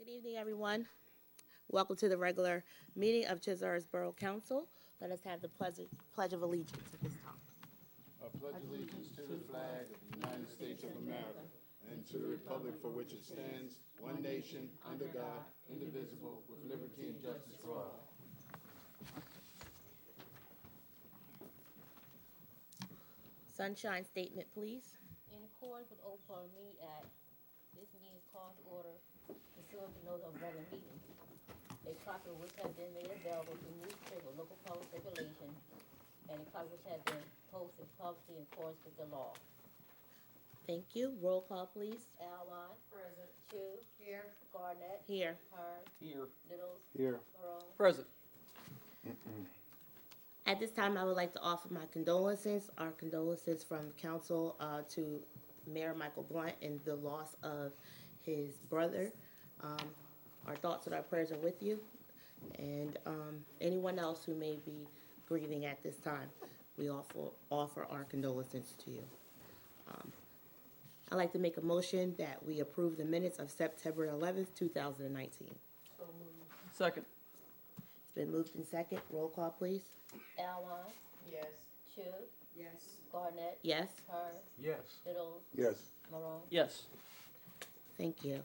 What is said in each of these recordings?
Good evening, everyone. Welcome to the regular meeting of Chesilhurst Borough Council. Let us have the pledge of allegiance at this time. I pledge allegiance to the flag of the United States of America and to the republic for which it stands, one nation, under God, indivisible, with liberty and justice for all. Sunshine statement, please. In accordance with Open Meeting Act, this meeting is called to order pursuant to notice of regular meeting, a copy of which has been made available through newspaper, local public circulation, and a copy which has been posted publicly in accordance with the law. Thank you. Roll call, please. Alwine. Present. Chu. Here. Garnett. Here. Hearn. Here. Littles. Here. Morone. Present. At this time, I would like to offer my condolences, our condolences from council to Mayor Michael Blunt in the loss of his brother. Our thoughts and our prayers are with you, and anyone else who may be grieving at this time, we offer our condolences to you. I'd like to make a motion that we approve the minutes of September 11th, 2019. So moved. Second. It's been moved in second. Roll call, please. Alwine. Yes. Chu. Yes. Garnett. Yes. Hearn. Yes. Littles. Yes. Morone. Yes. Thank you.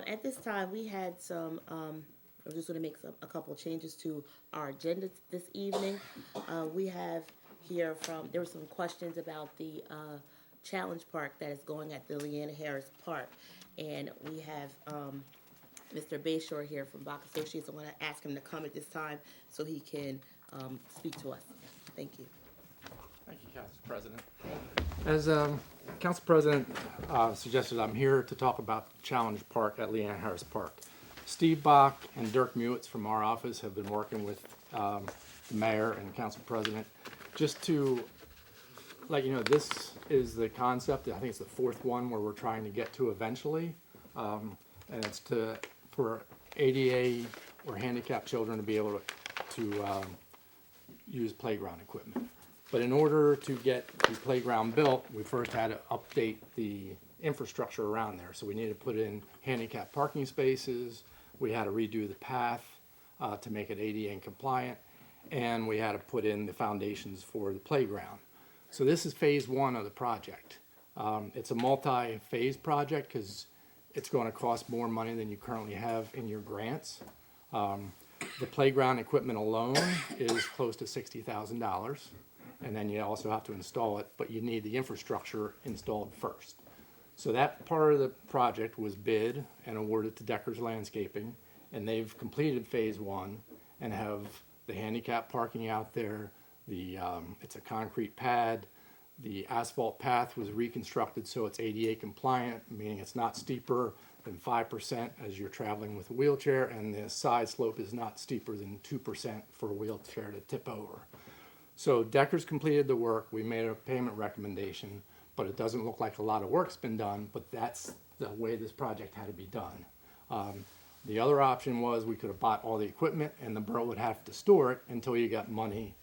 At this time, we had some, we're just going to make a couple changes to our agenda this evening. We have here there were some questions about the challenge park that is going at the Leanna Harris Park. And we have Mr. Bayshore here from Bach Associates. I want to ask him to come at this time so he can speak to us. Thank you. Thank you, Council President. As Council President suggested, I'm here to talk about Challenge Park at Leanna Harris Park. Steve Bach and Dirk Mewitz from our office have been working with the Mayor and Council President just to let you know this is the concept. I think it's the fourth one where we're trying to get to eventually. And it's for ADA or handicapped children to be able to use playground equipment. But in order to get the playground built, we first had to update the infrastructure around there. So we needed to put in handicap parking spaces, we had to redo the path to make it ADA compliant, and we had to put in the foundations for the playground. So this is phase one of the project. It's a multi-phase project because it's going to cost more money than you currently have in your grants. The playground equipment alone is close to $60,000, and then you also have to install it, but you need the infrastructure installed first. So that part of the project was bid and awarded to Decker's Landscaping, and they've completed phase one and have the handicap parking out there. It's a concrete pad. The asphalt path was reconstructed so it's ADA compliant, meaning it's not steeper than 5% as you're traveling with a wheelchair, and the side slope is not steeper than 2% for a wheelchair to tip over. So Decker's completed the work. We made a payment recommendation, but it doesn't look like a lot of work's been done, but that's the way this project had to be done. The other option was we could have bought all the equipment and the borough would have to store it until you got money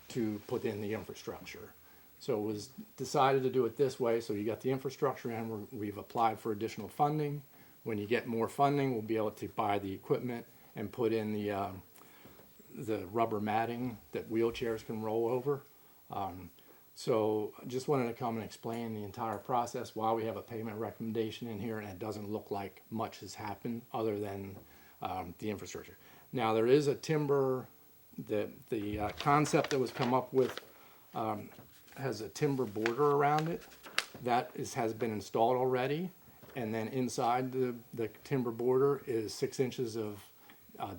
to put in the infrastructure. So it was decided to do it this way, so you got the infrastructure and we've applied for additional funding. When you get more funding, we'll be able to buy the equipment and put in the rubber matting that wheelchairs can roll over. So I just wanted to come and explain the entire process, why we have a payment recommendation in here, and it doesn't look like much has happened other than the infrastructure. Now there is a timber, the concept that was come up with has a timber border around it. That has been installed already, and then inside the timber border is 6 inches of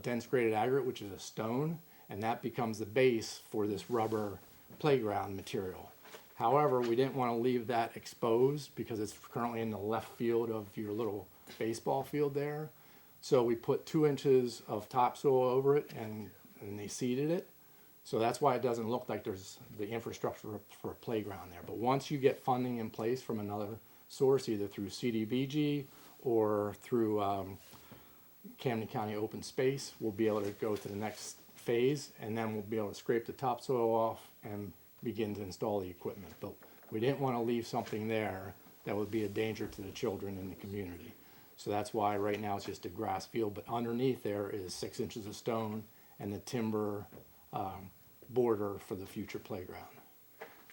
dense graded aggregate, which is a stone, and that becomes the base for this rubber playground material. However, we didn't want to leave that exposed because it's currently in the left field of your little baseball field there. So we put 2 inches of topsoil over it and they seeded it. So that's why it doesn't look like there's the infrastructure for a playground there. But once you get funding in place from another source, either through CDBG or through Camden County Open Space, we'll be able to go to the next phase, and then we'll be able to scrape the topsoil off and begin to install the equipment. But we didn't want to leave something there that would be a danger to the children in the community. So that's why right now it's just a grass field, but underneath there is 6 inches of stone and the timber border for the future playground.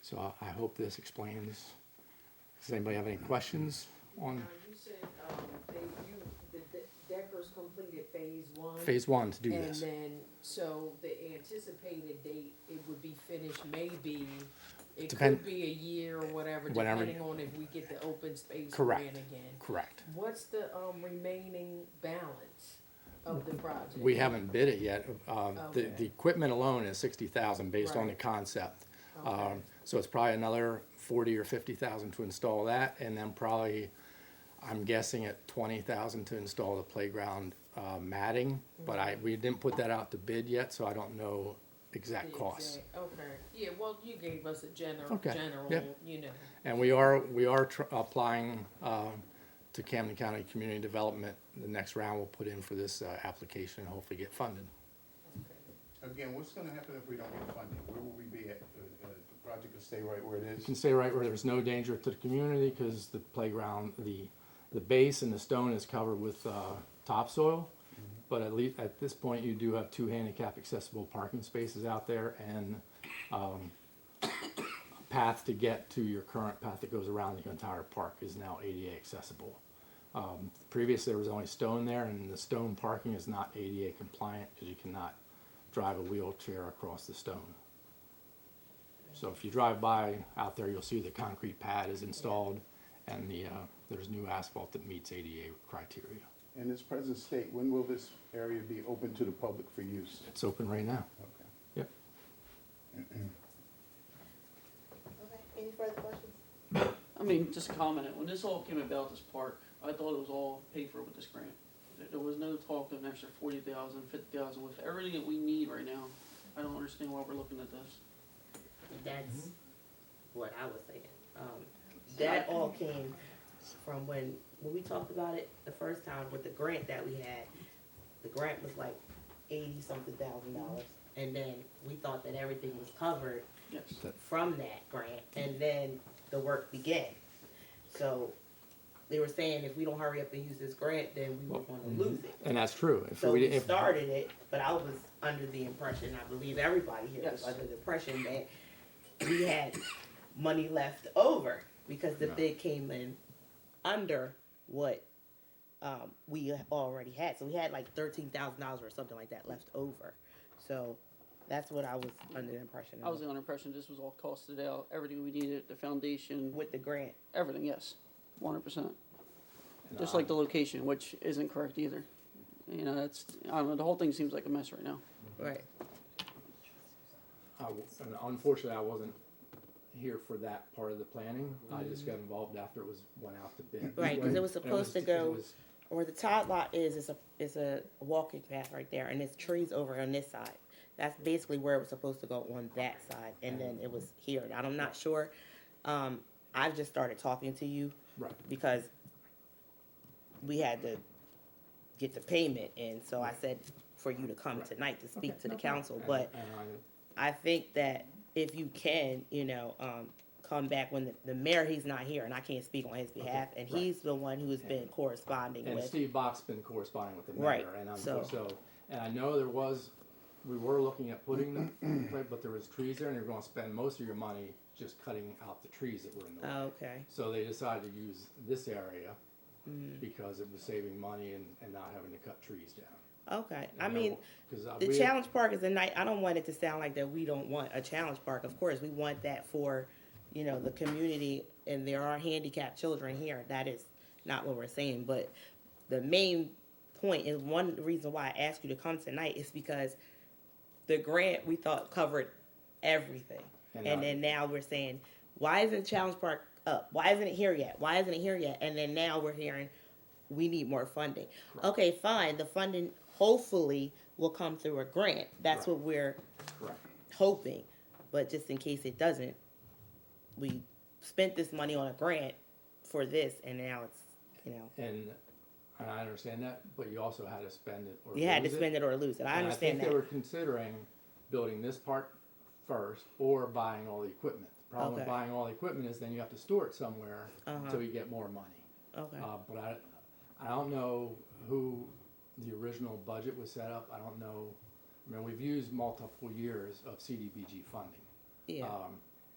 So I hope this explains. Does anybody have any questions on You said, the Deckers completed phase one. phase one to do this? And then, so the anticipated date, it would be finished maybe, it Depend- could be a year or whatever, Whenever- depending on if we get the open space Correct. grant again. Correct. What's the, remaining balance of the project? We haven't bid it yet. Okay. The equipment alone is 60,000 based on the Right. concept. Okay. So it's probably another 40 or 50,000 to install that, and then probably, I'm guessing at 20,000 to install the playground matting. But we didn't put that out to bid yet, so I don't know exact The costs. exact- Okay, yeah, well, you gave us a general, Okay, yep. you know. And we are applying to Camden County Community Development. The next round we'll put in for this application and hopefully get funded. Again, what's gonna happen if we don't get funding? Where will we be at? The project will stay right where it You is? can stay right where there's no danger to the community because the playground, the base and the stone is covered with topsoil. But at least at this point, you do have 2 handicap accessible parking spaces out there and a path to get to your current path that goes around the entire park is now ADA accessible. Previously, there was only stone there, and the stone parking is not ADA compliant because you cannot drive a wheelchair across the stone. So if you drive by out there, you'll see the concrete pad is installed and there's new asphalt that meets ADA criteria. In its present state, when will this area be open to the public for use? It's open right now. Okay. Yep. Okay, any further questions? I mean, just a comment, when this all came about, this park, I thought it was all paid for with this grant. There was no talk of an extra 40,000, 50,000, with everything that we need right now. I don't understand why we're looking at this. That's what I was saying. That all came from when we talked about it the first time with the grant that we had. The grant was like $80-something thousand, and then we thought that everything was covered Yes. from that grant, and then the work began. So they were saying if we don't hurry up and use this grant, then we were going to lose it. And that's true. So we started it, but I was under the impression, I believe everybody here was Yes. under the impression that we had money left over because the bid came in under what we already had. So we had like $13,000 or something like that left over. So that's what I was under the impression I was of under the impression this was all costed out, everything we needed, the foundation, with the grant. everything, yes, 100%. Just like the location, which isn't correct either. You know, that's, I don't know, the whole thing seems like a mess right now. Right. And unfortunately, I wasn't here for that part of the planning. I just got involved after it went out to bid. Right, 'cause it was supposed to go- it was- Where the Todd lot is a walking path right there, and there's trees over on this side. That's basically where it was supposed to go on that side, and then it was here. And I'm not sure. I've just started talking to you Right. because we had to get the payment in, so I said for you to come tonight to speak to the council. But And I think that if you can, come back when the mayor, he's not here, and I can't speak on his behalf, and right. he's the one who has been corresponding And with. Steve Bach's been corresponding with the mayor. Right, And so- and I know we were looking at putting them, but there was trees there and you're gonna spend most of your money just cutting out the trees that were in the way. Okay. So they decided to use this area because it was saving money and not having to cut trees down. Okay. And I mean, 'cause, the we- challenge park is a night. I don't want it to sound like that we don't want a challenge park. Of course, we want that for, the community, and there are handicapped children here. That is not what we're saying. But the main point is one reason why I asked you to come tonight is because the grant we thought covered everything. And then now we're saying, why isn't Challenge Park up? Why isn't it here yet? Why isn't it here yet? And then now we're hearing we need more funding. Okay, fine. The funding hopefully will come through a grant. That's Right. what we're Correct. hoping. But just in case it doesn't, we spent this money on a grant for this, and now it's, And I understand that, but you also had to spend it or you had to lose spend it or lose it. I And understand I think they that. were considering building this part first or buying all the equipment. The problem with Okay. buying all the equipment is then you have to store it somewhere Uh-huh. until you get more money. Okay. But I don't know who the original budget was set up. I don't know. I mean, we've used multiple years of CDBG funding. Yeah.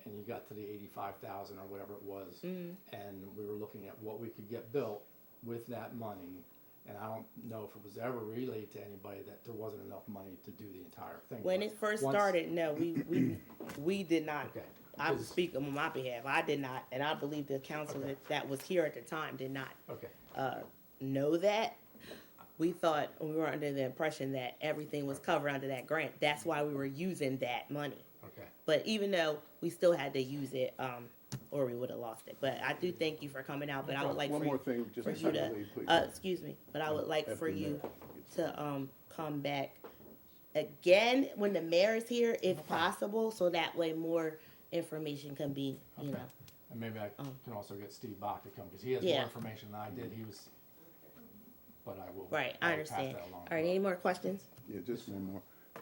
And you got to the 85,000 or whatever it was, Mm-hmm. and we were looking at what we could get built with that money. And I don't know if it was ever relayed to anybody that there wasn't enough money to do the entire thing. When But it first once- started, no, we did not. Okay. I was Because- speaking on my behalf. I did not, and I believe the council that was here at the time did not Okay. know that. We thought, we were under the impression that everything was covered under that grant. That's why we were using that money. Okay. But even though we still had to use it, or we would have lost it. But I do thank you for coming out, but I would like One for more you, thing, just for before you you to, leave, please. excuse me, but I would like After for the you mayor. to, come back again when the mayor is here, if possible, so that way more information can be, you know. And maybe I can also get Steve Bach to come, because he has Yeah. more information than I did. He was, but I will. Right, I I will pass understand. that along. All right, any more questions? Yeah, just one more.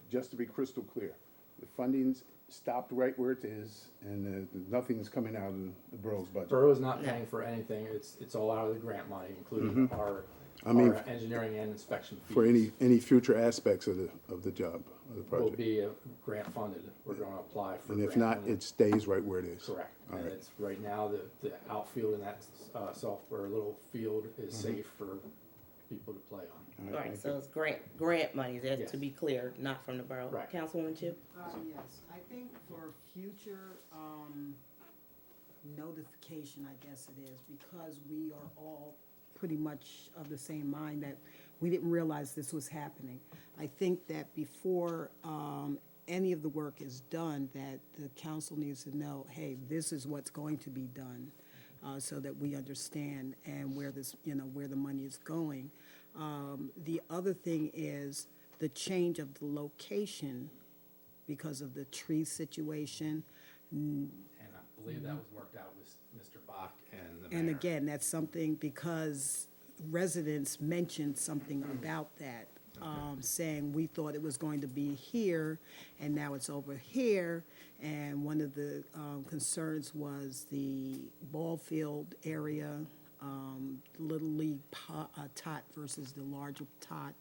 Just to be crystal clear, the funding's stopped right where it is, and nothing's coming out of the borough's budget. Borough's not paying for anything. It's all out of the grant money, including our, I mean, our engineering and inspection fees. For any future aspects of the job, of the Will project. be grant funded. We're gonna apply for. And if grant not, funding. it stays right where it is. Correct. All And right. it's, right now, the outfield in that, software little field is safe for people to play on. All right, thank so you. it's grant money, that's Yes. to be clear, not from the borough. Right. Councilwoman Chu? Yes, I think for future, notification, I guess it is, because we are all pretty much of the same mind that we didn't realize this was happening. I think that before, any of the work is done, that the council needs to know, hey, this is what's going to be done, so that we understand and where this, where the money is going. The other thing is the change of the location because of the tree situation. And I believe that was worked out with Mr. Bach and the mayor. And again, that's something because residents mentioned something about that, saying we thought it was going to be here and now it's over here. And one of the concerns was the ball field area, Little League tot versus the larger tot.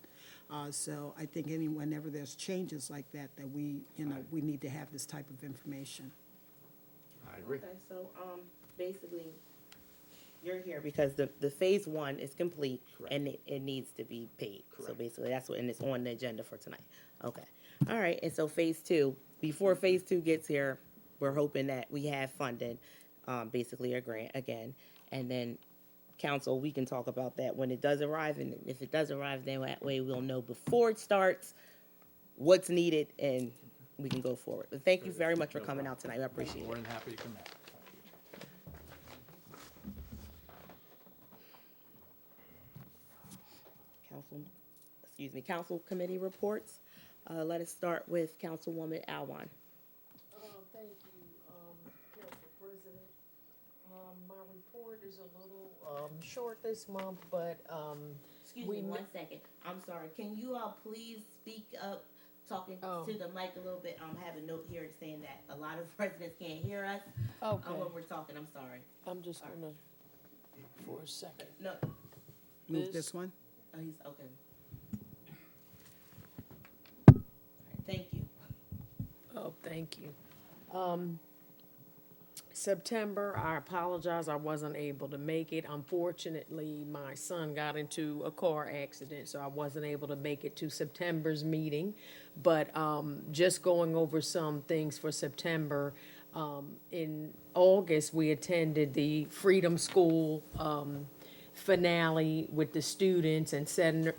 So I think whenever there's changes like that, that we, we need to have this type of information. I agree. Okay, so, basically, you're here because the phase one is complete Correct. and it needs to be paid. So Correct. basically, that's what, and it's on the agenda for tonight. Okay. All right, and so phase two, before phase two gets here, we're hoping that we have funded, basically a grant again. And then council, we can talk about that when it does arrive, and if it does arrive, then that way we'll know before it starts what's needed and we can go forward. But thank you very much for coming out tonight. I appreciate More it. than happy to come out. Council committee reports. Let us start with Councilwoman Alwan. Thank you, Council President. My report is a little, short this month, but, Excuse We me kn- 1 second. I'm sorry. Can you all please speak up, talking Oh. to the mic a little bit? I have a note here saying that a lot of residents can't hear us when we're talking. I'm sorry. I'm just gonna, for a second. No, move This- this one. oh, he's okay. Thank you. Oh, thank you. September, I apologize, I wasn't able to make it. Unfortunately, my son got into a car accident, so I wasn't able to make it to September's meeting. But, just going over some things for September, in August, we attended the Freedom School, finale with the students, and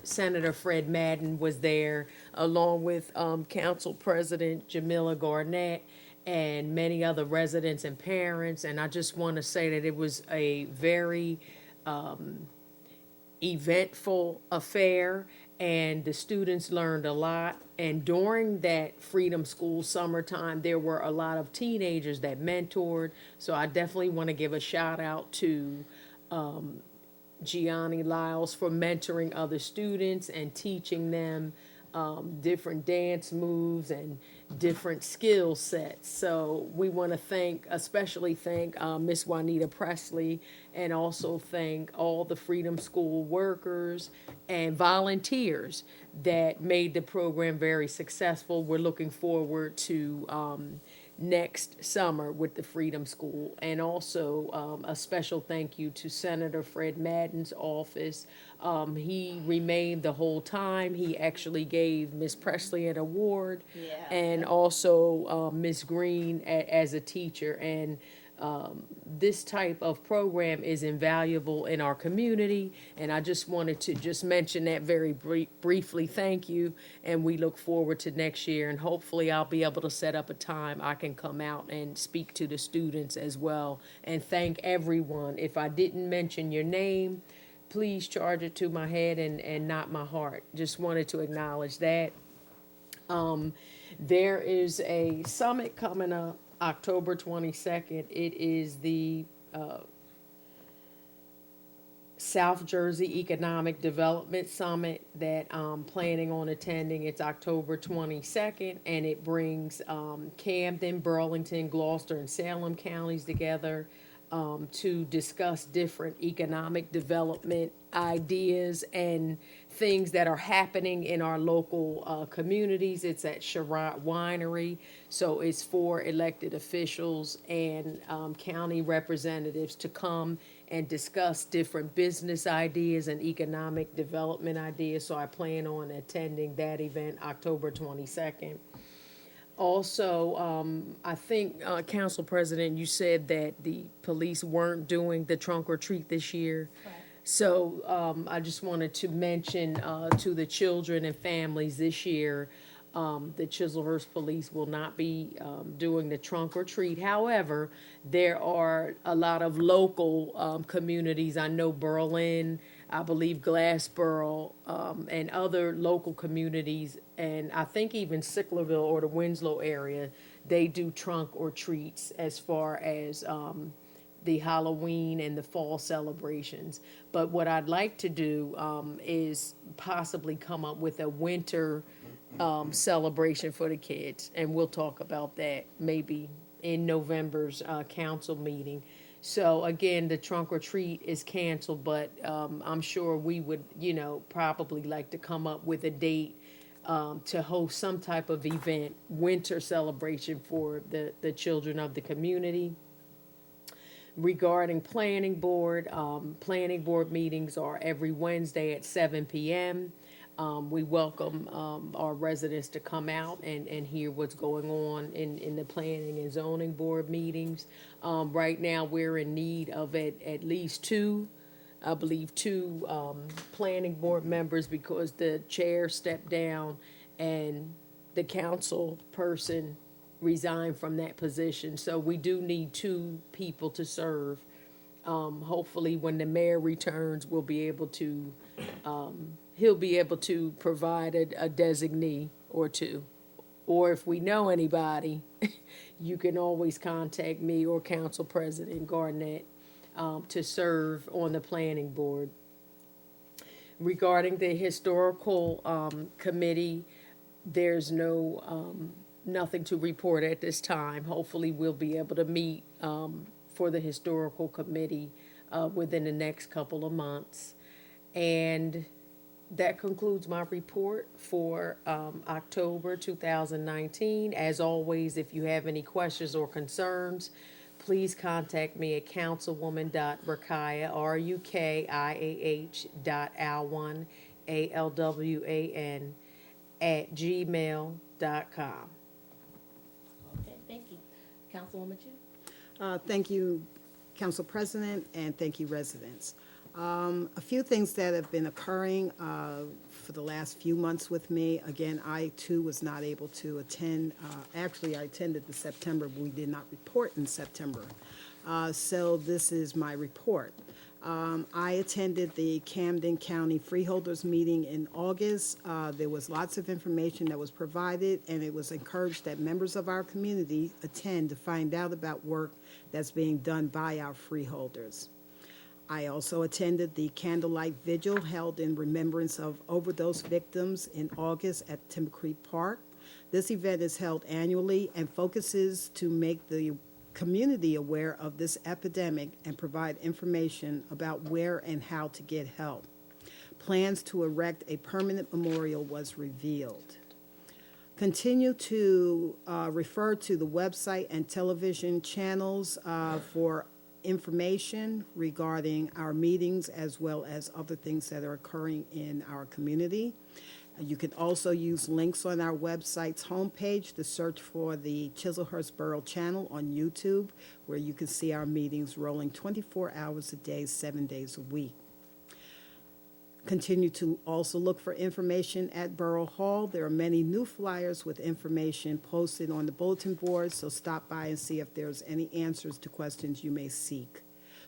Senator Fred Madden was there, along with Council President Jamila Garnett and many other residents and parents. And I just want to say that it was a very eventful affair, and the students learned a lot. And during that Freedom School summertime, there were a lot of teenagers that mentored. So I definitely want to give a shout out to Gianni Lyles for mentoring other students and teaching them different dance moves and different skill sets. So we want to especially thank Miss Juanita Presley, and also thank all the Freedom School workers and volunteers that made the program very successful. We're looking forward to next summer with the Freedom School. And also a special thank you to Senator Fred Madden's office. He remained the whole time. He actually gave Miss Presley an award. Yeah. And also Miss Green as a teacher. And this type of program is invaluable in our community, and I just wanted to just mention that very briefly. Thank you, and we look forward to next year, and hopefully I'll be able to set up a time I can come out and speak to the students as well, and thank everyone. If I didn't mention your name, please charge it to my head and not my heart. Just wanted to acknowledge that. There is a summit coming up October 22nd. It is the South Jersey Economic Development Summit that I'm planning on attending. It's October 22nd, and it brings Camden, Burlington, Gloucester, and Salem counties together to discuss different economic development ideas and things that are happening in our local communities. It's at Sherrod Winery, so it's for elected officials and county representatives to come and discuss different business ideas and economic development ideas. So I plan on attending that event October 22nd. Also, I think, Council President, you said that the police weren't doing the trunk or treat this year. Right. So I just wanted to mention to the children and families this year, the Chesilhurst Police will not be doing the trunk or treat. However, there are a lot of local communities. I know Berlin, I believe Glassboro, and other local communities, and I think even Sicklerville or the Winslow area, they do trunk or treats as far as the Halloween and the fall celebrations. But what I'd like to do is possibly come up with a winter celebration for the kids, and we'll talk about that maybe in November's council meeting. So again, the trunk or treat is canceled, but I'm sure we would, probably like to come up with a date to host some type of event, winter celebration for the children of the community. Regarding planning board meetings are every Wednesday at 7 p.m. We welcome our residents to come out and hear what's going on in the planning and zoning board meetings. Right now, we're in need of at least two planning board members, because the chair stepped down and the council person resigned from that position. So we do need two people to serve. Hopefully, when the mayor returns, we'll be able to, he'll be able to provide a designee or two. Or if we know anybody, you can always contact me or Council President Garnett to serve on the planning board. Regarding the historical committee, there's nothing to report at this time. Hopefully, we'll be able to meet for the historical committee within the next couple of months. And that concludes my report for October 2019. As always, if you have any questions or concerns, please contact me at councilwoman.rukiah, RUKIAH.alwan, ALWAN, @gmail.com. Okay, thank you. Councilwoman Chu? Thank you, Council President, and thank you, residents. A few things that have been occurring for the last few months with me. Again, I too was not able to attend. Actually, I attended the September, but we did not report in September. So this is my report. I attended the Camden County Freeholders meeting in August. There was lots of information that was provided, and it was encouraged that members of our community attend to find out about work that's being done by our freeholders. I also attended the candlelight vigil held in remembrance of overdose victims in August at Timber Creek Park. This event is held annually and focuses to make the community aware of this epidemic and provide information about where and how to get help. Plans to erect a permanent memorial was revealed. Continue to refer to the website and television channels for information regarding our meetings as well as other things that are occurring in our community. You can also use links on our website's homepage to search for the Chesilhurst Borough channel on YouTube, where you can see our meetings rolling 24 hours a day, 7 days a week. Continue to also look for information at Borough Hall. There are many new flyers with information posted on the bulletin board, so stop by and see if there's any answers to questions you may seek.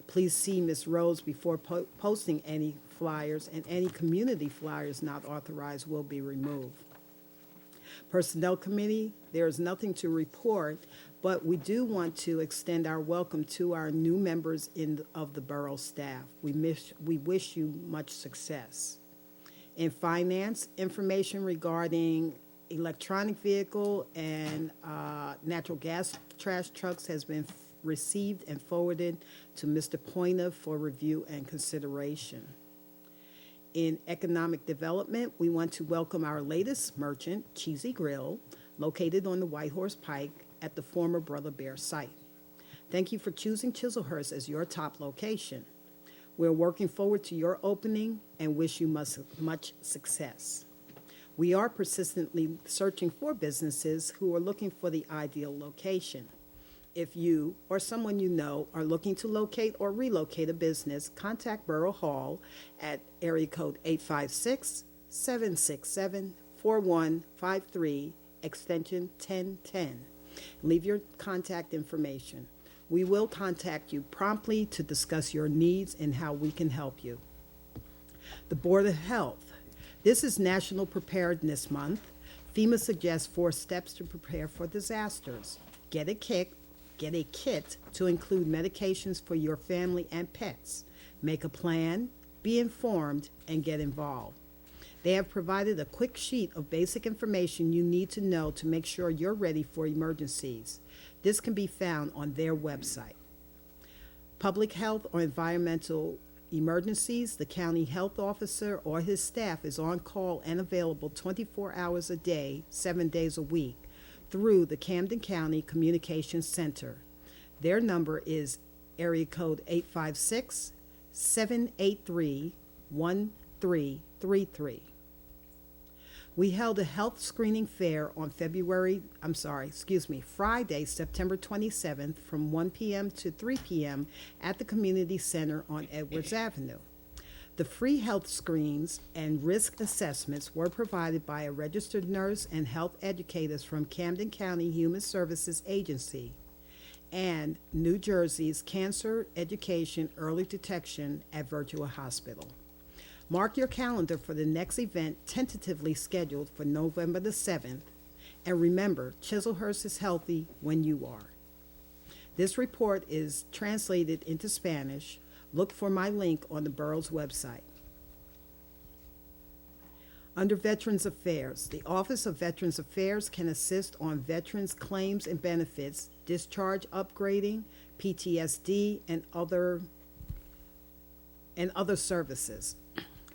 Please see Ms. Rose before posting any flyers, and any community flyers not authorized will be removed. Personnel Committee, there is nothing to report, but we do want to extend our welcome to our new members of the borough staff. We wish you much success. In Finance, information regarding electronic vehicle and natural gas trash trucks has been received and forwarded to Mr. Pointer for review and consideration. In Economic Development, we want to welcome our latest merchant, Cheesy Grill, located on the White Horse Pike at the former Brother Bear site. Thank you for choosing Chesilhurst as your top location. We're working forward to your opening and wish you much success. We are persistently searching for businesses who are looking for the ideal location. If you or someone you know are looking to locate or relocate a business, contact Borough Hall at area code 856-767-4153, extension 1010. Leave your contact information. We will contact you promptly to discuss your needs and how we can help you. The Board of Health. This is National Preparedness Month. FEMA suggests 4 steps to prepare for disasters. Get a kit to include medications for your family and pets. Make a plan, be informed, and get involved. They have provided a quick sheet of basic information you need to know to make sure you're ready for emergencies. This can be found on their website. Public health or environmental emergencies, the county health officer or his staff is on call and available 24 hours a day, 7 days a week, through the Camden County Communications Center. Their number is area code 856-783-1333. We held a health screening fair on Friday, September 27th from 1 p.m. to 3 p.m. at the Community Center on Edwards Avenue. The free health screens and risk assessments were provided by a registered nurse and health educators from Camden County Human Services Agency and New Jersey's Cancer Education Early Detection at Virtua Hospital. Mark your calendar for the next event tentatively scheduled for November the 7th. And remember, Chesilhurst is healthy when you are. This report is translated into Spanish. Look for my link on the borough's website. Under Veterans Affairs, the Office of Veterans Affairs can assist on veterans' claims and benefits, discharge upgrading, PTSD, and other services.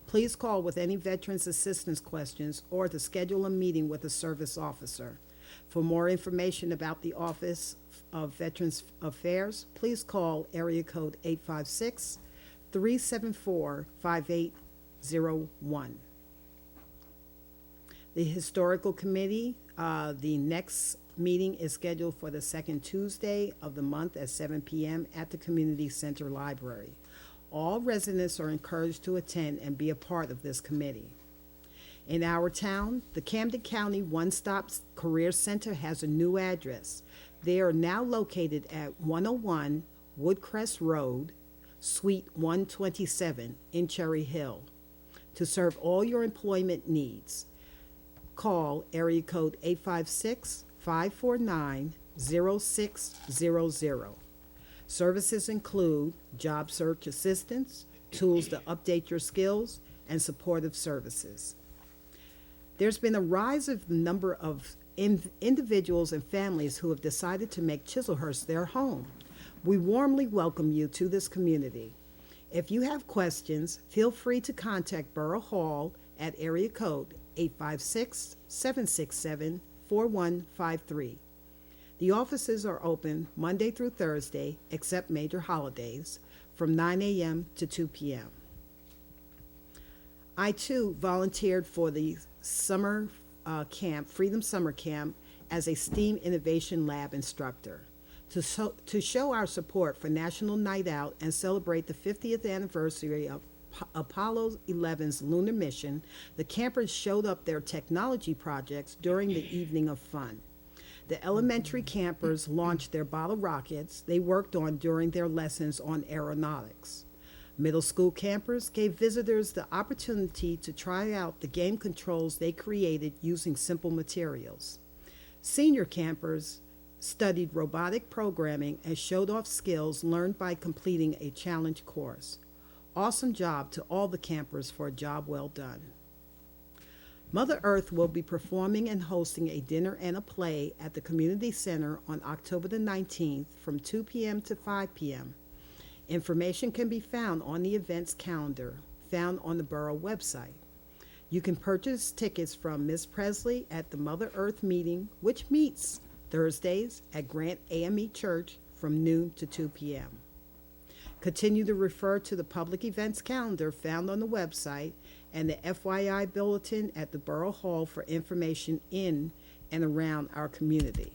Please call with any veterans assistance questions or to schedule a meeting with a service officer. For more information about the Office of Veterans Affairs, please call area code 856-374-5801. The Historical Committee, the next meeting is scheduled for the second Tuesday of the month at 7 p.m. at the Community Center Library. All residents are encouraged to attend and be a part of this committee. In our town, the Camden County One Stop Career Center has a new address. They are now located at 101 Woodcrest Road, Suite 127 in Cherry Hill. To serve all your employment needs, call area code 856-549-0600. Services include job search assistance, tools to update your skills, and supportive services. There's been a rise of the number of individuals and families who have decided to make Chiselhurst their home. We warmly welcome you to this community. If you have questions, feel free to contact Borough Hall at area code 856-767-4153. The offices are open Monday through Thursday, except major holidays, from 9 a.m. to 2 p.m. I, too, volunteered for the summer camp, Freedom Summer Camp, as a STEAM Innovation Lab instructor. To show our support for National Night Out and celebrate the 50th anniversary of Apollo 11's lunar mission, the campers showed up their technology projects during the evening of fun. The elementary campers launched their bottle rockets they worked on during their lessons on aeronautics. Middle school campers gave visitors the opportunity to try out the game controls they created using simple materials. Senior campers studied robotic programming and showed off skills learned by completing a challenge course. Awesome job to all the campers for a job well done. Mother Earth will be performing and hosting a dinner and a play at the Community Center on October the 19th from 2 p.m. to 5 p.m. Information can be found on the events calendar found on the borough website. You can purchase tickets from Ms. Presley at the Mother Earth meeting, which meets Thursdays at Grant AME Church from noon to 2 p.m. Continue to refer to the public events calendar found on the website and the FYI bulletin at the Borough Hall for information in and around our community.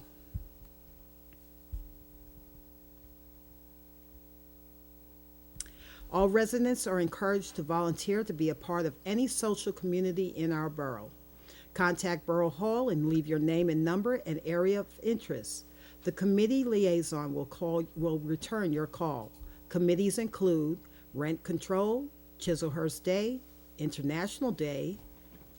All residents are encouraged to volunteer to be a part of any social community in our borough. Contact Borough Hall and leave your name and number and area of interest. The committee liaison will return your call. Committees include Rent Control, Chiselhurst Day, International Day,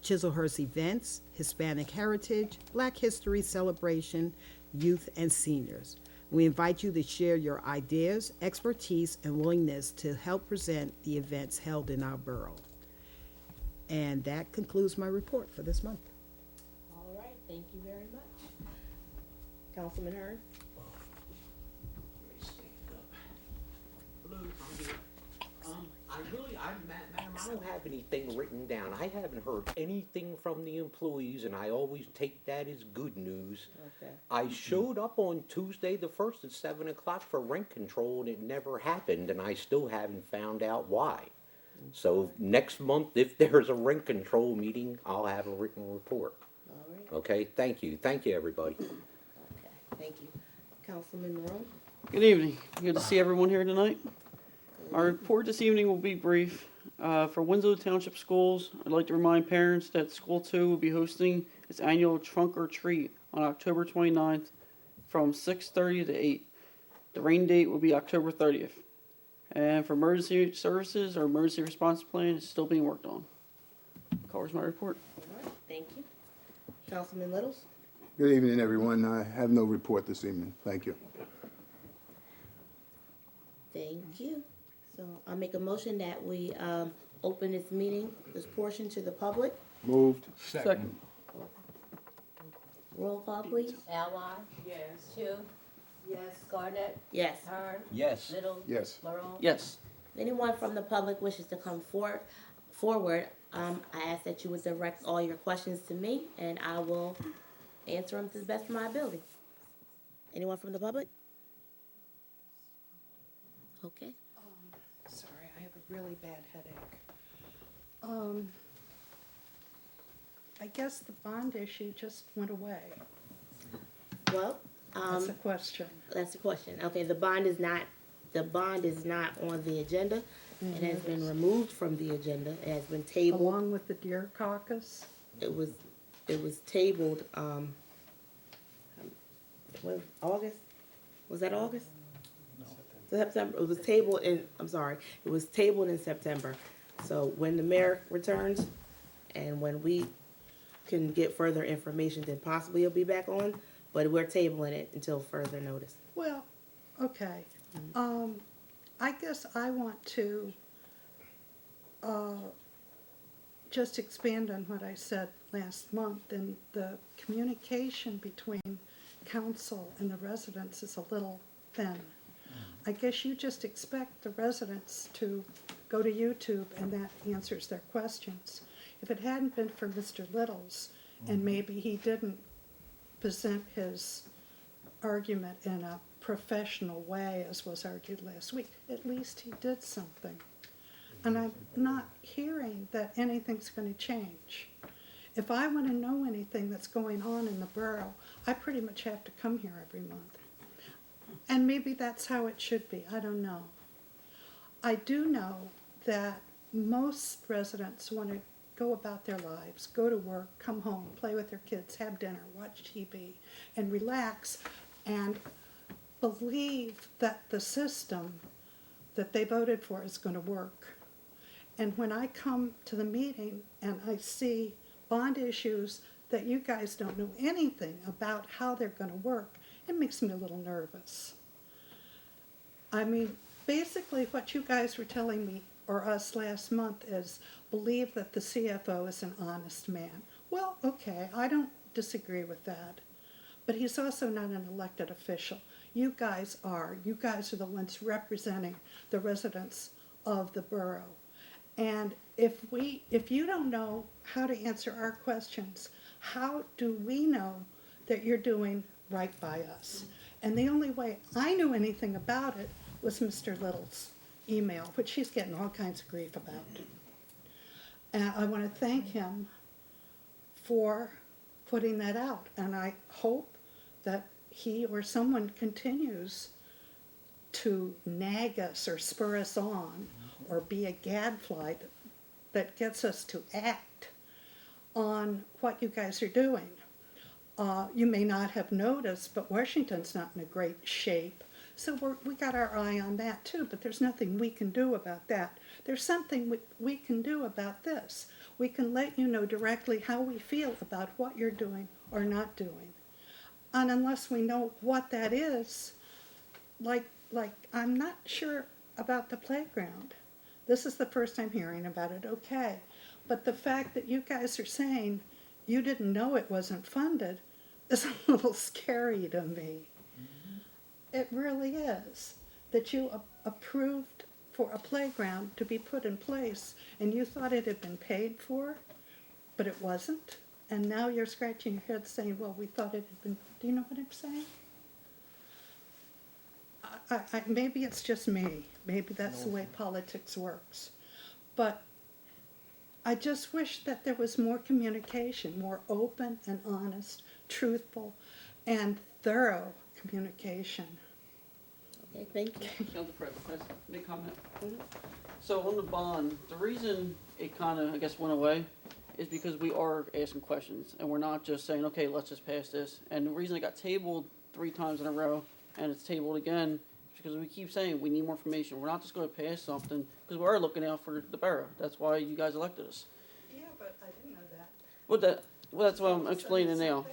Chiselhurst Events, Hispanic Heritage, Black History Celebration, Youth and Seniors. We invite you to share your ideas, expertise, and willingness to help present the events held in our borough. And that concludes my report for this month. All right, thank you very much. Councilman Hearn? Madam, I don't have anything written down. I haven't heard anything from the employees, and I always take that as good news. Okay. I showed up on Tuesday the 1st at 7 o'clock for rent control, and it never happened, and I still haven't found out why. So next month, if there's a rent control meeting, I'll have a written report. All right, Okay, thank you. Thank you, everybody. okay, thank you. Councilman Morone? Good evening. Good to see everyone here tonight. Our report this evening will be brief. For Winslow Township Schools, I'd like to remind parents that School 2 will be hosting its annual trunk or treat on October 29th from 6:30 to 8. The rain date will be October 30th. And for emergency services, our emergency response plan is still being worked on. Covers my report. All right, thank you. Councilman Littles? Good evening, everyone. I have no report this evening. Thank you. Thank you. So I'll make a motion that we open this meeting, this portion to the public. Moved. Second. Roll call, please. Alwine. Yes. Chu. Yes. Garnett. Yes. Hearn. Yes. Little. Yes. Morone. Yes. If anyone from the public wishes to come forward, I ask that you would direct all your questions to me, and I will answer them to the best of my ability. Anyone from the public? Okay. Sorry, I have a really bad headache. I guess the bond issue just went away. Well, That's a question. that's the question. Okay, the bond is not on the agenda. It has been removed from the agenda. It has been tabled. Along with the deer caucus? It was tabled, August? Was that August? September. It was tabled in, I'm sorry, it was tabled in September. So when the mayor returns and when we can get further information, then possibly it'll be back on, but we're tabling it until further notice. Well, okay. I guess I want to just expand on what I said last month, and the communication between council and the residents is a little thin. I guess you just expect the residents to go to YouTube and that answers their questions. If it hadn't been for Mr. Little's, and maybe he didn't present his argument in a professional way as was argued last week, at least he did something. And I'm not hearing that anything's going to change. If I want to know anything that's going on in the borough, I pretty much have to come here every month. And maybe that's how it should be, I don't know. I do know that most residents want to go about their lives, go to work, come home, play with their kids, have dinner, watch TV, and relax, and believe that the system that they voted for is going to work. And when I come to the meeting and I see bond issues that you guys don't know anything about how they're going to work, it makes me a little nervous. I mean, basically what you guys were telling me, or us last month, is believe that the CFO is an honest man. Well, okay, I don't disagree with that. But he's also not an elected official. You guys are. You guys are the ones representing the residents of the borough. And if you don't know how to answer our questions, how do we know that you're doing right by us? And the only way I knew anything about it was Mr. Little's email, which he's getting all kinds of grief about. And I want to thank him for putting that out. And I hope that he or someone continues to nag us or spur us on or be a gadfly that gets us to act on what you guys are doing. You may not have noticed, but Washington's not in a great shape. So we got our eye on that too, but there's nothing we can do about that. There's something we can do about this. We can let you know directly how we feel about what you're doing or not doing. And unless we know what that is, like I'm not sure about the playground. This is the first I'm hearing about it, okay. But the fact that you guys are saying you didn't know it wasn't funded is a little scary to me. It really is. That you approved for a playground to be put in place and you thought it had been paid for, but it wasn't. And now you're scratching your head saying, well, we thought it had been, do you know what I'm saying? Maybe it's just me. Maybe that's the way politics works. But I just wish that there was more communication, more open and honest, truthful, and thorough communication. Okay, thank you. Council President, can I make a comment? So on the bond, the reason it kind of, I guess, went away is because we are asking questions, and we're not just saying, okay, let's just pass this. And the reason it got tabled 3 times in a row, and it's tabled again, is because we keep saying we need more information. We're not just going to pass something, because we are looking out for the borough. That's why you guys elected us. Yeah, but I didn't know that. Well, that's what I'm explaining now.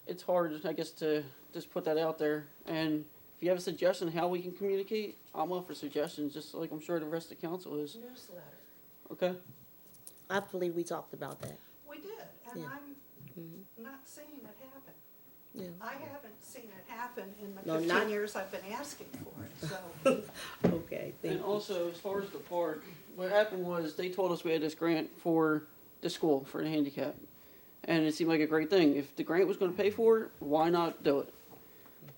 It's hard, I guess, to just put that out there. And if you have a suggestion how we can communicate, I'm up for suggestions, just like I'm sure the rest of the council is. Newsletter. Okay? I believe we talked about that. We did, and Yeah. I'm not seeing it happen. Yeah. I haven't seen it happen in the No, 15 not- years I've been asking for it, so. Okay, thank And you. also, as far as the park, what happened was they told us we had this grant for the school, for the handicap. And it seemed like a great thing. If the grant was going to pay for it, why not do it?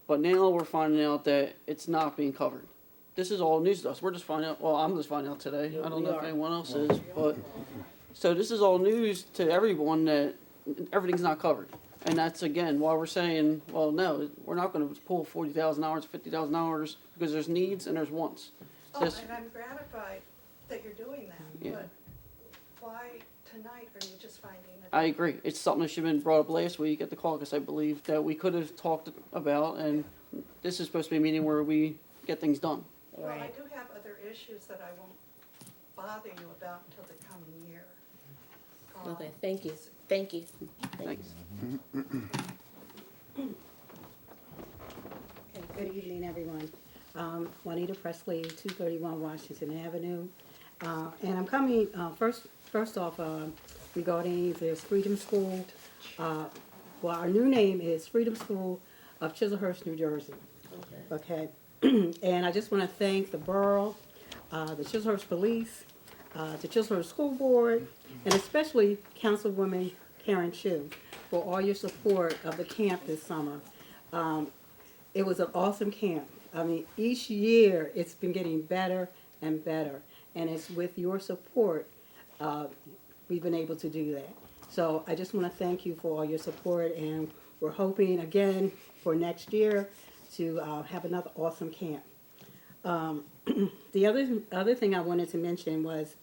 But now we're finding out that it's not being covered. This is all news to us. We're just finding out, well, I'm just finding out today. I don't know if anyone else is, but, so this is all news to everyone that everything's not covered. And that's, again, why we're saying, well, no, we're not going to pull $40,000, $50,000, because there's needs and there's wants. Oh, This- and I'm gratified that you're doing that, Yeah. but why tonight are you just finding it? I agree. It's something that should have been brought up last week at the caucus, I believe, that we could have talked about, and this is supposed to be a meeting where we get things done. Well, I Right. do have other issues that I won't bother you about until the coming year. Okay, thank you. Thank you. Thanks. Okay, good evening, everyone. Juanita Presley, 231 Washington Avenue. And I'm coming, first off, regarding this Freedom School. Well, our new name is Freedom School of Chiselhurst, New Jersey. Okay. And I just want to thank the borough, the Chiselhurst Police, the Chiselhurst School Board, and especially Councilwoman Karen Chu for all your support of the camp this summer. It was an awesome camp. I mean, each year it's been getting better and better, and it's with your support we've been able to do that. So I just want to thank you for all your support, and we're hoping again for next year to have another awesome camp. The other thing I wanted to mention was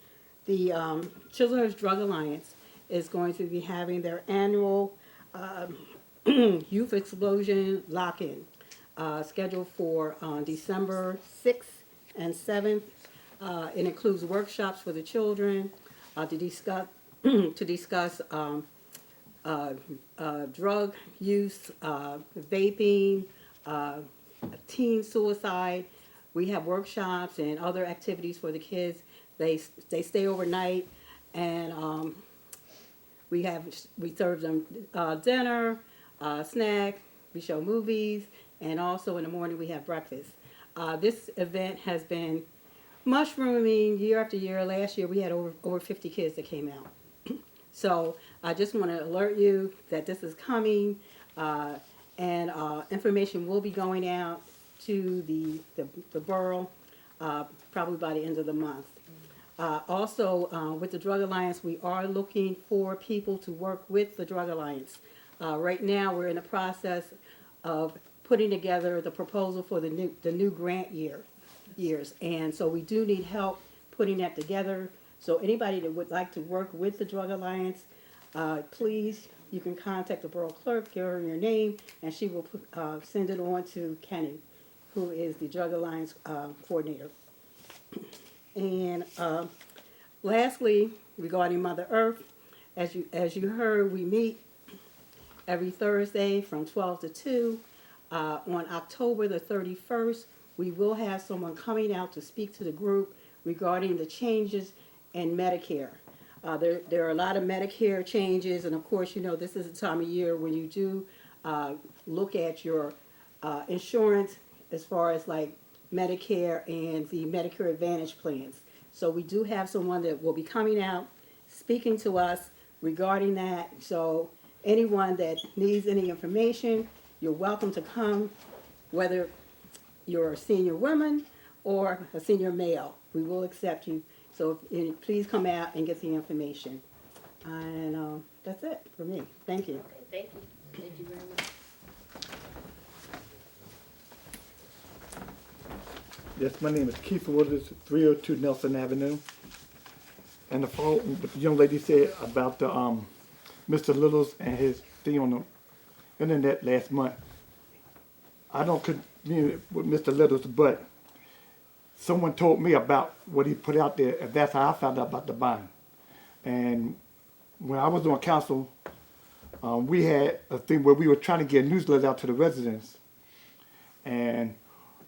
the Chiselhurst Drug Alliance is going to be having their annual Youth Explosion Lock-In scheduled for December 6th and 7th. It includes workshops for the children to discuss drug use, vaping, teen suicide. We have workshops and other activities for the kids. They stay overnight, and we serve them dinner, snack. We show movies, and also in the morning we have breakfast. This event has been mushrooming year after year. Last year we had over 50 kids that came out. So I just want to alert you that this is coming, and information will be going out to the borough probably by the end of the month. Also, with the Drug Alliance, we are looking for people to work with the Drug Alliance. Right now, we're in the process of putting together the proposal for the new grant years, and so we do need help putting that together. So anybody that would like to work with the Drug Alliance, please, you can contact the borough clerk, give her your name, and she will send it on to Kenny, who is the Drug Alliance coordinator. And lastly, regarding Mother Earth, as you heard, we meet every Thursday from 12 to 2. On October the 31st, we will have someone coming out to speak to the group regarding the changes in Medicare. There are a lot of Medicare changes, and of course, you know, this is the time of year when you do look at your insurance as far as like Medicare and the Medicare Advantage plans. So we do have someone that will be coming out, speaking to us regarding that. So anyone that needs any information, you're welcome to come, whether you're a senior woman or a senior male. We will accept you. So please come out and get the information. And that's it for me. Thank you. Okay, thank you. Thank you very much. Yes, my name is Keith Waters, 302 Nelson Avenue. And the phone, what the young lady said about the Mr. Littles and his thing on the internet last month. I don't communicate with Mr. Littles, but someone told me about what he put out there, and that's how I found out about the bond. And when I was on council, we had a thing where we were trying to get a newsletter out to the residents. And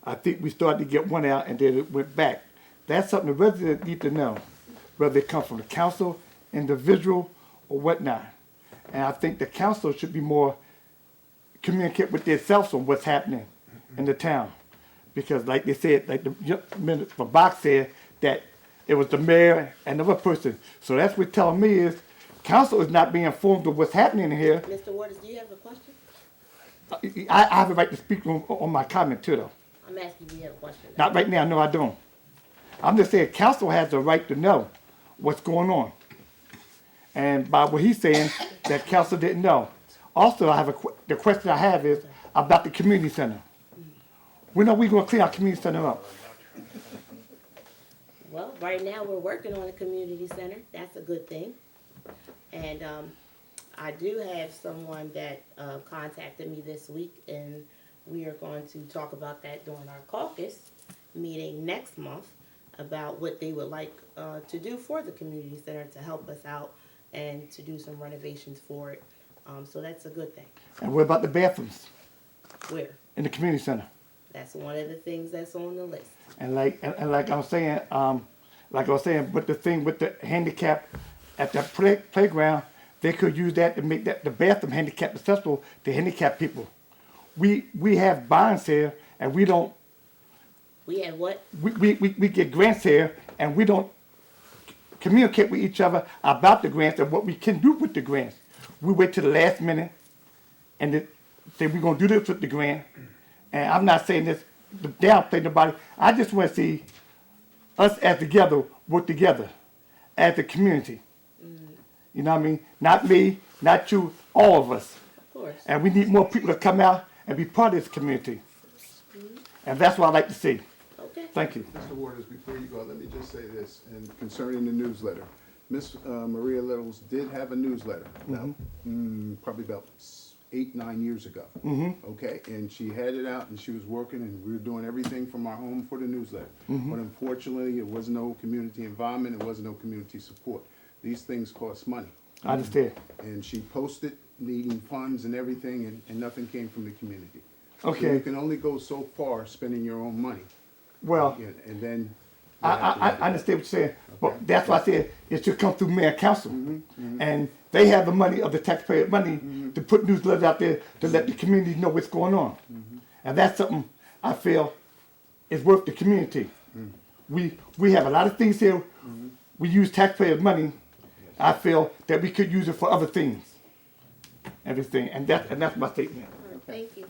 I think we started to get one out, and then it went back. That's something the residents need to know, whether it comes from the council, individual, or whatnot. And I think the council should be more communicate with themselves on what's happening in the town. Because like they said, like the minute from Bach said, that it was the mayor and another person. So that's what telling me is council is not being informed of what's happening here. Mr. Waters, do you have a question? I have a right to speak on my comment too, though. I'm asking you, do you have a question? Not right now, no I don't. I'm just saying council has the right to know what's going on. And by what he's saying, that council didn't know. Also, I have the question I have is about the community center. When are we going to clean our community center up? Well, right now we're working on a community center. That's a good thing. And I do have someone that contacted me this week, and we are going to talk about that during our caucus meeting next month about what they would like to do for the community center to help us out and to do some renovations for it. So that's a good thing. And what about the bathrooms Where? in the community center? That's one of the things that's on the list. And like I was saying, but the thing with the handicap at the playground, they could use that to make the bathroom handicap accessible to handicapped people. We have bonds here, and we don't. We have what? We get grants here, and we don't communicate with each other about the grants and what we can do with the grants. We wait to the last minute and say we're gonna do this with the grant. And I'm not saying this to downplay nobody. I just want to see us as together work together as a community. You know what I mean? Not me, not you, all of us. Of course. And we need more people to come out and be part of this community. And that's what I like to see. Okay. Thank you. Mr. Waters, before you go, let me just say this, and concerning the newsletter. Miss Maria Littles did have a newsletter, probably about 8, 9 years ago. Okay, and she had it out, and she was working, and we were doing everything from our home for the newsletter. But unfortunately, it was no community involvement, it wasn't no community support. These things cost money. I understand. And she posted needing funds and everything, and nothing came from the community. So Okay. you can only go so far spending your own money. Well, Yeah, and then. I understand what you're saying, but that's why I said it should come through mayor and council. Mm-hmm, And they have the money of the taxpayer money to put newsletters out there to let the community know what's going on. mm-hmm. And that's something I feel is worth the community. Mm. We have a lot of things here. We use taxpayer money. I feel that we could use it for other things. Everything. And that's my statement. All right, thank you.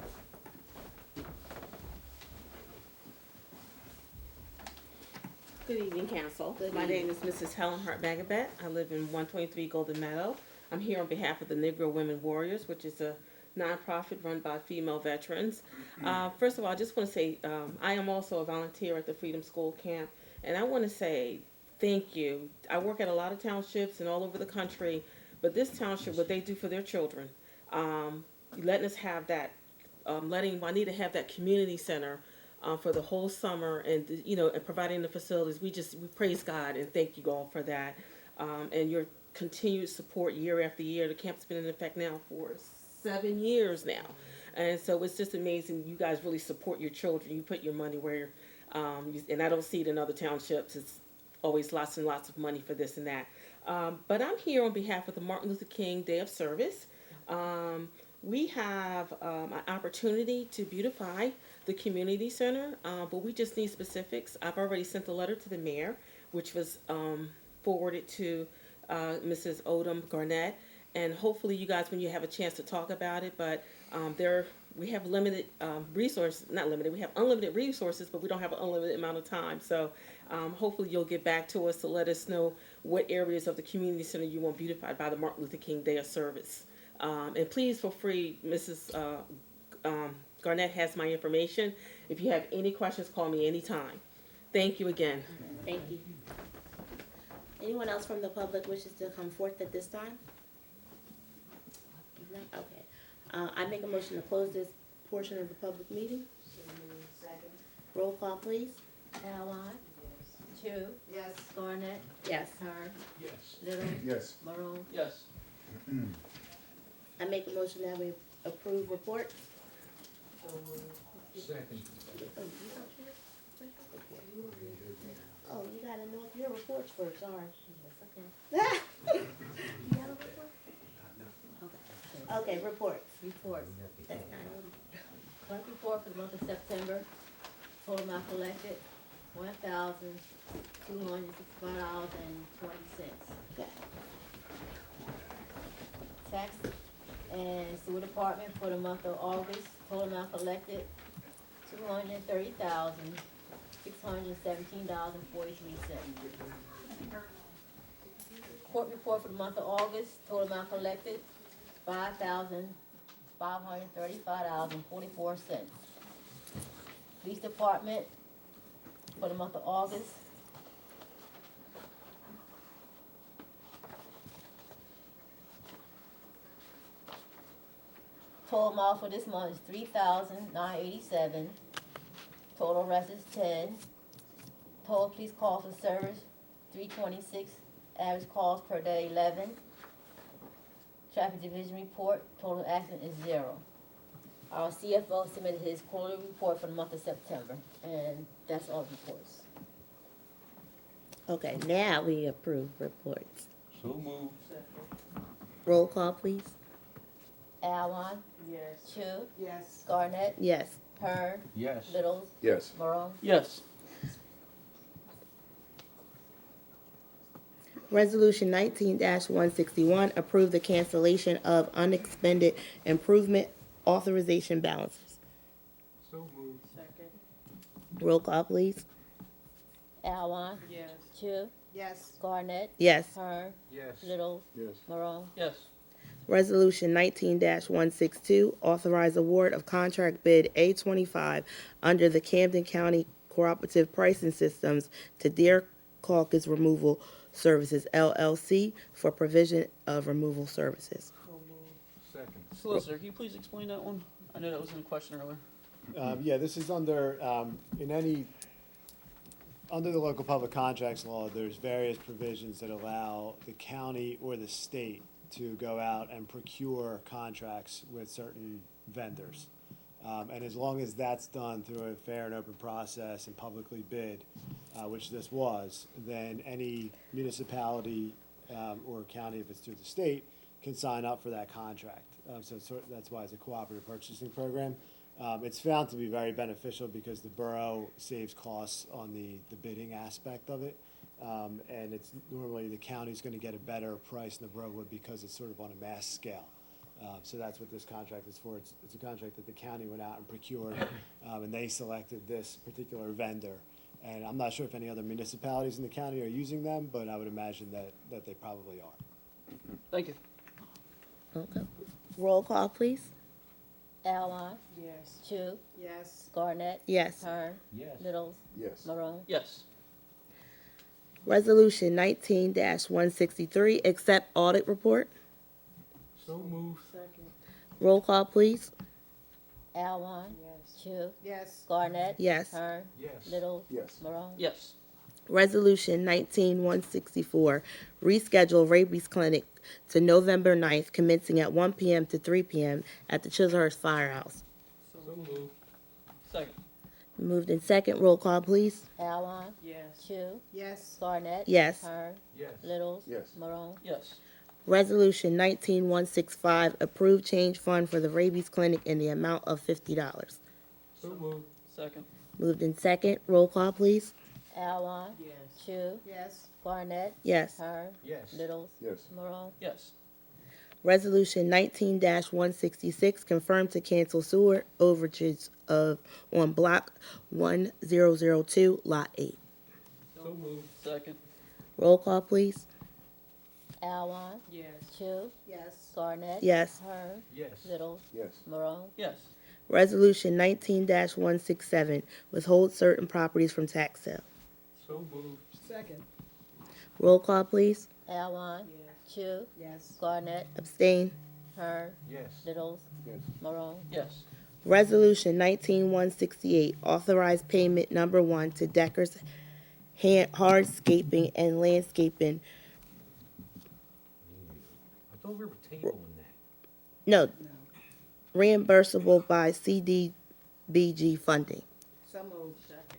Good evening, Council. My name is Mrs. Helen Hart Bagabet. I live in 123 Golden Meadow. I'm here on behalf of the Negro Women Warriors, which is a nonprofit run by female veterans. First of all, I just want to say I am also a volunteer at the Freedom School Camp, and I want to say thank you. I work at a lot of townships and all over the country, but this township, what they do for their children, letting us have that, letting Juanita have that community center for the whole summer, and and providing the facilities. We praise God and thank you all for that, and your continued support year after year. The camp's been in effect now for 7 years now, and so it's just amazing. You guys really support your children. You put your money where, and I don't see it in other townships. It's always lots and lots of money for this and that. But I'm here on behalf of the Martin Luther King Day of Service. We have an opportunity to beautify the community center, but we just need specifics. I've already sent the letter to the mayor, which was forwarded to Mrs. Odom Garnett, and hopefully you guys, when you have a chance to talk about it, but we have limited resources, not limited, we have unlimited resources, but we don't have an unlimited amount of time. So hopefully you'll get back to us to let us know what areas of the community center you want beautified by the Martin Luther King Day of Service. And please feel free, Mrs. Garnett has my information. If you have any questions, call me anytime. Thank you again. Thank you. Anyone else from the public wishes to come forth at this time? No? Okay. I make a motion to close this portion of the public meeting. Roll call, please. Allen. Chu. Yes. Garnett. Yes. Hurd. Yes. Little. Yes. Maroon. Yes. I make a motion that we approve reports. Second. Oh, you gotta know your reports first, sorry. Yes, okay. You have a report? Okay, reports. Reports. That's not Clerk report for the month of September. Total amount collected, $1,265.20. Okay. Tax and sewer department for the month of August, total amount collected, $230,617.43. Court report for the month of August, total amount collected, $5,535.44. Police department for the month of August, total amount for this month is $3,987. Total rest is 10. Total police calls for service 326. Average calls per day 11. Traffic division report, total accident is 0. Our CFO submitted his quarterly report for the month of September, and that's all reports. Okay, now we approve reports. So moved. Roll call, please. Alwine. Yes. Chu. Yes. Garnett. Yes. Hearn. Yes. Littles. Yes. Morone. Yes. Resolution 19-161, approve the cancellation of unexpended improvement authorization balances. So moved. Second. Roll call, please. Alwine. Yes. Chu. Yes. Garnett. Yes. Hearn. Yes. Littles. Yes. Morone. Yes. Resolution 19-162, authorize award of contract bid A25 under the Camden County Cooperative Pricing Systems to Deer Caucus Removal Services LLC for provision of removal services. Second. Solicitor, can you please explain that one? I know that was in a question earlier. Yeah, this is under, under the local public contracts law, there's various provisions that allow the county or the state to go out and procure contracts with certain vendors. And as long as that's done through a fair and open process and publicly bid, which this was, then any municipality or county, if it's through the state, can sign up for that contract. That's why it's a cooperative purchasing program. It's found to be very beneficial because the borough saves costs on the bidding aspect of it. And it's normally the county's gonna get a better price than the borough would because it's sort of on a mass scale. So that's what this contract is for. It's a contract that the county went out and procured, and they selected this particular vendor. And I'm not sure if any other municipalities in the county are using them, but I would imagine that they probably are. Thank you. Okay. Roll call, please. Alwine. Yes. Chu. Yes. Garnett. Yes. Hearn. Yes. Littles. Yes. Morone. Yes. Resolution 19-163, accept audit report. So moved. Second. Roll call, please. Alwine. Yes. Chu. Yes. Garnett. Yes. Hearn. Yes. Littles. Yes. Morone. Yes. Resolution 19-164, reschedule rabies clinic to November 9th, commencing at 1 p.m. to 3 p.m. at the Chesilhurst Firehouse. So moved. Second. Moved in second. Roll call, please. Alwine. Yes. Chu. Yes. Garnett. Yes. Hearn. Yes. Littles. Yes. Morone. Yes. Resolution 19-165, approve change fund for the rabies clinic in the amount of $50. So moved. Second. Moved in second. Roll call, please. Alwine. Yes. Chu. Yes. Garnett. Yes. Hearn. Yes. Littles. Yes. Morone. Yes. Resolution 19-166, confirm to cancel sewer overages on block 1002, lot 8. So moved. Second. Roll call, please. Alwine. Yes. Chu. Yes. Garnett. Yes. Hearn. Yes. Littles. Yes. Morone. Yes. Resolution 19-167, withhold certain properties from tax sale. So moved. Second. Roll call, please. Alwine. Yes. Chu. Yes. Garnett. Abstain. Hearn. Yes. Littles. Yes. Morone. Yes. Resolution 19-168, authorize payment number 1 to Decker's Hardscaping and Landscaping. I thought we were tabling that. No, reimbursable by CDBG funding. So moved. Second.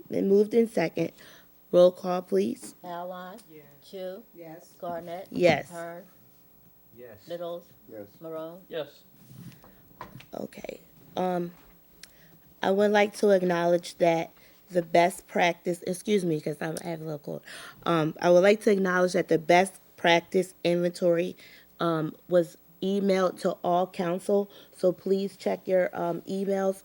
Been moved in second. Roll call, please. Alwine. Yes. Chu. Yes. Garnett. Yes. Hearn. Yes. Littles. Yes. Morone. Yes. Okay. I would like to acknowledge that the best practice, excuse me, because I have a little cold. I would like to acknowledge that the best practice inventory was emailed to all council. So please check your emails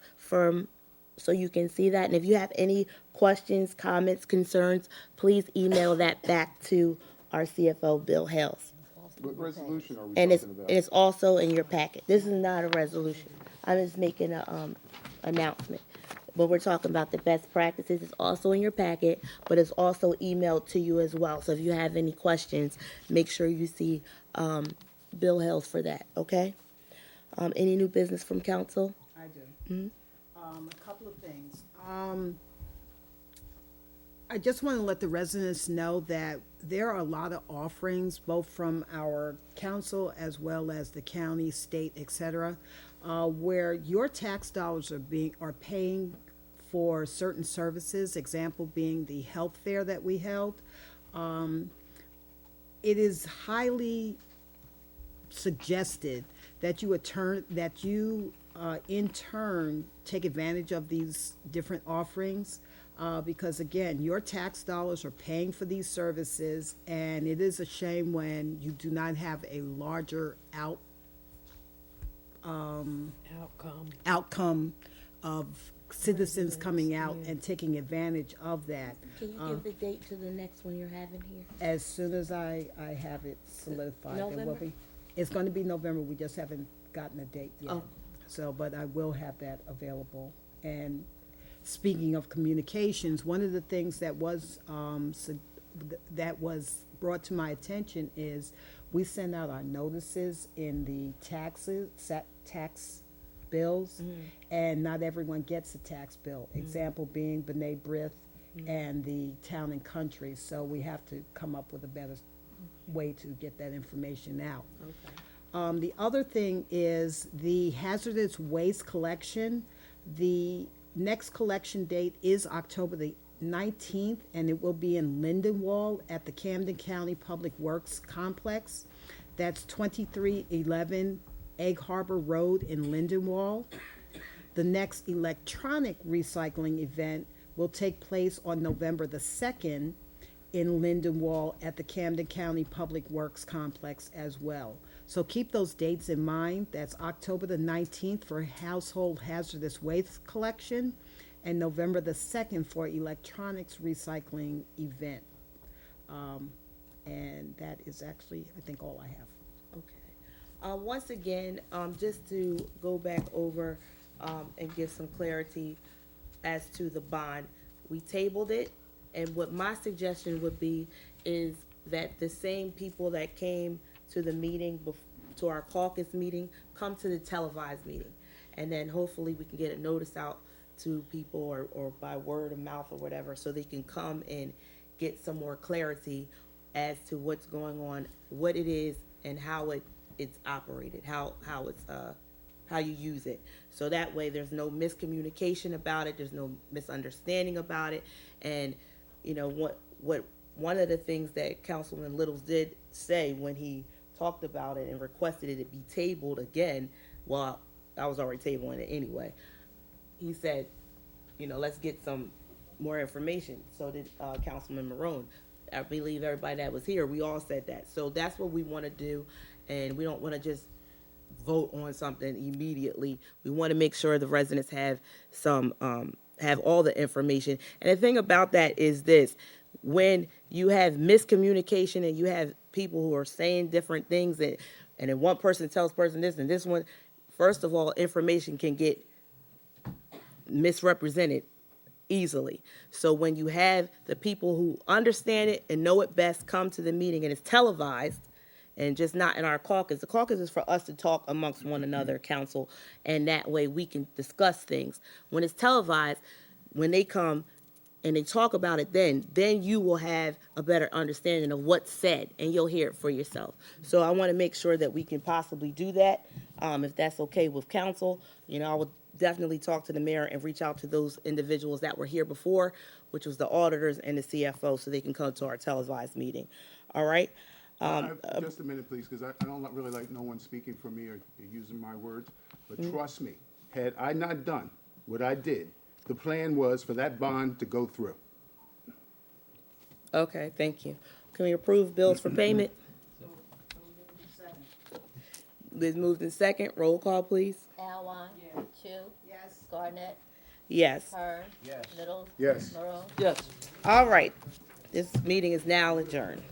so you can see that. And if you have any questions, comments, concerns, please email that back to our CFO, Bill Hales. What resolution are we And talking about? it's also in your packet. This is not a resolution. I'm just making a announcement. But we're talking about the best practices. It's also in your packet, but it's also emailed to you as well. So if you have any questions, make sure you see Bill Hales for that, okay? Any new business from council? I do. A couple of things. I just want to let the residents know that there are a lot of offerings, both from our council as well as the county, state, et cetera, where your tax dollars are paying for certain services, example being the health fair that we held. It is highly suggested that you in turn take advantage of these different offerings, because again, your tax dollars are paying for these services, and it is a shame when you do not have a larger outcome of citizens coming out and taking advantage of that. Can you give the date to the next one you're having here? As soon as I have it solidified, there will November? be. It's going to be November, we just haven't gotten a date yet. Oh. So, but I will have that available. And speaking of communications, one of the things that was brought to my attention is we send out our notices in the tax bills, and not everyone gets a tax bill. Example being B'nai B'rith and the Town and Country. So we have to come up with a better way to get that information out. Okay. The other thing is the hazardous waste collection. The next collection date is October the 19th, and it will be in Lindenwold at the Camden County Public Works Complex. That's 2311 Egg Harbor Road in Lindenwold. The next electronic recycling event will take place on November the 2nd in Lindenwold at the Camden County Public Works Complex as well. So keep those dates in mind. That's October the 19th for household hazardous waste collection, and November the 2nd for electronics recycling event. And that is actually, I think, all I have. Okay. Once again, just to go back over and give some clarity as to the bond, we tabled it, and what my suggestion would be is that the same people that came to the meeting, to our caucus meeting, come to the televised meeting. And then hopefully we can get a notice out to people or by word of mouth or whatever, so they can come and get some more clarity as to what's going on, what it is, and how it's operated, how you use it. So that way there's no miscommunication about it, there's no misunderstanding about it. And you know what one of the things that Councilman Littles did say when he talked about it and requested it be tabled again, well, I was already tabling it anyway. He said, you know, let's get some more information. So did Councilman Marone. I believe everybody that was here, we all said that. So that's what we want to do, and we don't want to just vote on something immediately. We want to make sure the residents have have all the information. And the thing about that is this: when you have miscommunication and you have people who are saying different things, and then one person tells person this and this one, first of all, information can get misrepresented easily. So when you have the people who understand it and know it best come to the meeting, and it's televised and just not in our caucus. The caucus is for us to talk amongst one another, council, and that way we can discuss things. When it's televised, when they come and they talk about it, then you will have a better understanding of what's said, and you'll hear it for yourself. So I want to make sure that we can possibly do that, if that's okay with council. You know, I would definitely talk to the mayor and reach out to those individuals that were here before, which was the auditors and the CFO, so they can come to our televised meeting. All right? Just a minute, please, because I don't really like no one speaking for me or using my words. But trust me, had I not done what I did, the plan was for that bond to go through. Okay, thank you. Can we approve bills for payment? Liz moved in second. Roll call, please. Alwine. Chu. Yes. Garnett. Yes. Hearn. Littles. Yes. Morone. Yes. All right. This meeting is now adjourned.